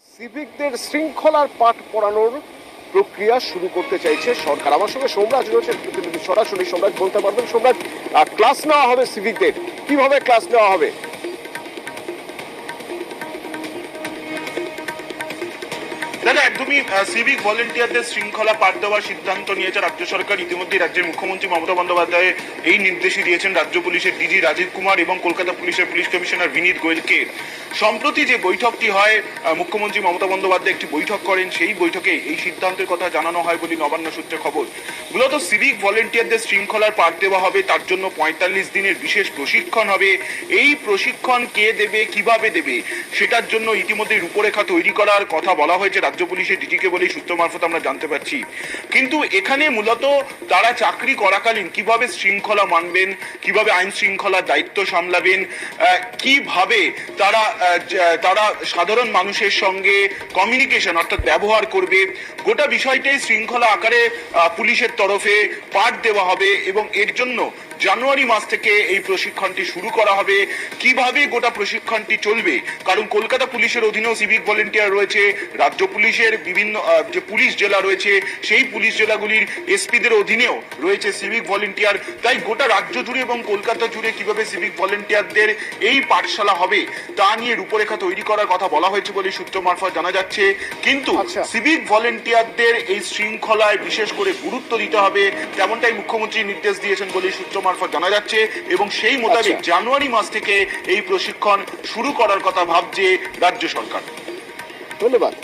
সিভিকদের শৃঙ্খলার পাঠ পড়ানোর প্রক্রিয়া শুরু করতে চাইছে সরকার। আমার সঙ্গে সোমরাজ রয়েছে, সরাসরি সোমরাজ বলতে পারবেন। সোমরাজ, ক্লাস নেওয়া হবে সিভিকদের, কিভাবে ক্লাস নেওয়া হবে? দাদা, একদমই সিভিক ভলেন্টিয়ারদের শৃঙ্খলা পাঠ দেওয়ার সিদ্ধান্ত নিয়েছে রাজ্য সরকার। ইতিমধ্যে রাজ্যের মুখ্যমন্ত্রী মমতা বন্দ্যোপাধ্যায় এই নির্দেশই দিয়েছেন রাজ্য পুলিশের ডিজি রাজীব কুমার এবং কলকাতা পুলিশের পুলিশ কমিশনার বিনীত গোয়েলকে। সম্প্রতি যে বৈঠকটি হয়, মুখ্যমন্ত্রী মমতা বন্দ্যোপাধ্যায় একটি বৈঠক করেন, সেই বৈঠকে এই সিদ্ধান্তের কথা জানানো হয় বলে নবান্ন সূত্রে খবর। মূলত সিভিক ভলেন্টিয়ারদের শৃঙ্খলার পাঠ দেওয়া হবে, তার জন্য ৪৫ দিনের বিশেষ প্রশিক্ষণ হবে। এই প্রশিক্ষণ কে দেবে, কিভাবে দেবে, সেটার জন্য ইতিমধ্যে রূপরেখা তৈরি করার কথা বলা হয়েছে রাজ্য পুলিশের ডিজিকে বলেই সূত্র মারফত আমরা জানতে পারছি। কিন্তু এখানে মূলত তারা চাকরি করাকালীন কিভাবে শৃঙ্খলা মানবেন, কিভাবে আইন শৃঙ্খলার দায়িত্ব সামলাবেন, কিভাবে তারা তারা সাধারণ মানুষের সঙ্গে কমিউনিকেশন অর্থাৎ ব্যবহার করবে, গোটা বিষয়টাই শৃঙ্খলা আকারে পুলিশের তরফে পাঠ দেওয়া হবে। এবং এর জন্য জানুয়ারি মাস থেকে এই প্রশিক্ষণটি শুরু করা হবে। কিভাবে গোটা প্রশিক্ষণটি চলবে, কারণ কলকাতা পুলিশের অধীনেও সিভিক ভলেন্টিয়ার রয়েছে, রাজ্য পুলিশের বিভিন্ন যে পুলিশ জেলা রয়েছে সেই পুলিশ জেলাগুলির এসপিদের অধীনেও রয়েছে সিভিক ভলেন্টিয়ার। তাই গোটা রাজ্য জুড়ে এবং কলকাতা জুড়ে কিভাবে সিভিক ভলেন্টিয়ারদের এই পাঠশালা হবে তা নিয়ে রূপরেখা তৈরি করার কথা বলা হয়েছে বলে সূত্র মারফত জানা যাচ্ছে। কিন্তু সিভিক ভলেন্টিয়ারদের এই শৃঙ্খলায় বিশেষ করে গুরুত্ব দিতে হবে, তেমনটাই মুখ্যমন্ত্রী নির্দেশ দিয়েছেন বলে সূত্র মারফত জানা যাচ্ছে। এবং সেই মোতাবেক জানুয়ারি মাস থেকে এই প্রশিক্ষণ শুরু করার কথা ভাবছে রাজ্য সরকার। ধন্যবাদ।